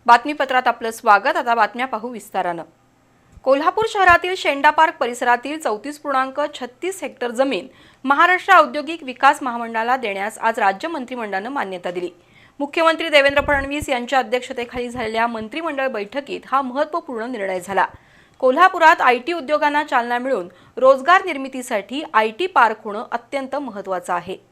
बातमीपत्रात आपलं स्वागत। आता बातम्या पाहू विस्तारानं। कोल्हापूर शहरातील शेंडा पार्क परिसरातील 34.36 हेक्टर जमीन महाराष्ट्र औद्योगिक विकास महामंडळाला देण्यास आज राज्य मंत्रिमंडळाने मान्यता दिली। मुख्यमंत्री देवेंद्र फडणवीस यांच्या अध्यक्षतेखाली झालेल्या मंत्रिमंडळ बैठकीत हा महत्त्वपूर्ण निर्णय झाला। कोल्हापुरात आयटी उद्योगांना चालना मिळून रोजगार निर्मितीसाठी आयटी पार्क होणं अत्यंत महत्त्वाचं आहे।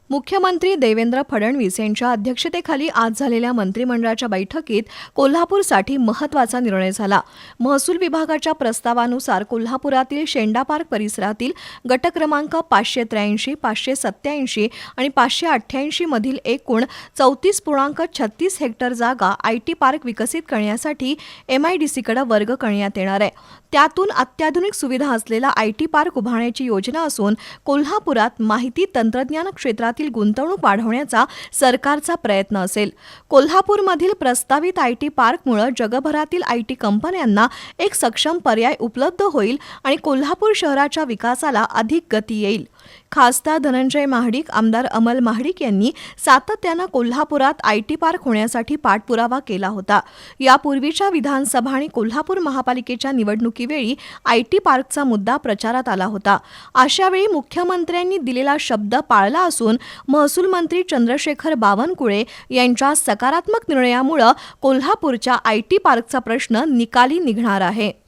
मुख्यमंत्री देवेंद्र फडणवीस यांच्या अध्यक्षतेखाली आज झालेल्या मंत्रिमंडळाच्या बैठकीत कोल्हापूरसाठी महत्त्वाचा निर्णय झाला। महसूल विभागाच्या प्रस्तावानुसार कोल्हापुरातील शेंडा पार्क परिसरातील गट क्रमांक 583, 587 आणि 588 मधील एकूण 34.36 हेक्टर जागा आयटी पार्क विकसित करण्यासाठी MIDCकडे वर्ग करण्यात येणार आहे। त्यातून अत्याधुनिक सुविधा असलेला आयटी पार्क उभारण्याची योजना असून कोल्हापुरात माहिती तंत्रज्ञान क्षेत्रातील गुंतवणूक वाढवण्याचा सरकारचा प्रयत्न असेल। कोल्हापूरमधील प्रस्तावित आयटी पार्कमुळे जगभरातील आयटी कंपन्यांना एक सक्षम पर्याय उपलब्ध होईल आणि कोल्हापूर शहराच्या विकासाला अधिक गती येईल। खासदार धनंजय महाडिक, आमदार अमल महाडिक यांनी सातत्याने कोल्हापुरात आयटी पार्क होण्यासाठी पाठपुरावा केला होता। यापूर्वीच्या विधानसभा आणि कोल्हापूर महापालिकेच्या निवडणुकीवेळी आयटी पार्कचा मुद्दा प्रचारात आला होता। अशावेळी मुख्यमंत्र्यांनी दिलेला शब्द पाळला असून महसूल मंत्री चंद्रशेखर बावनकुळे यांच्या सकारात्मक निर्णयामुळे कोल्हापूरच्या आयटी पार्कचा प्रश्न निकाली निघणार आहे।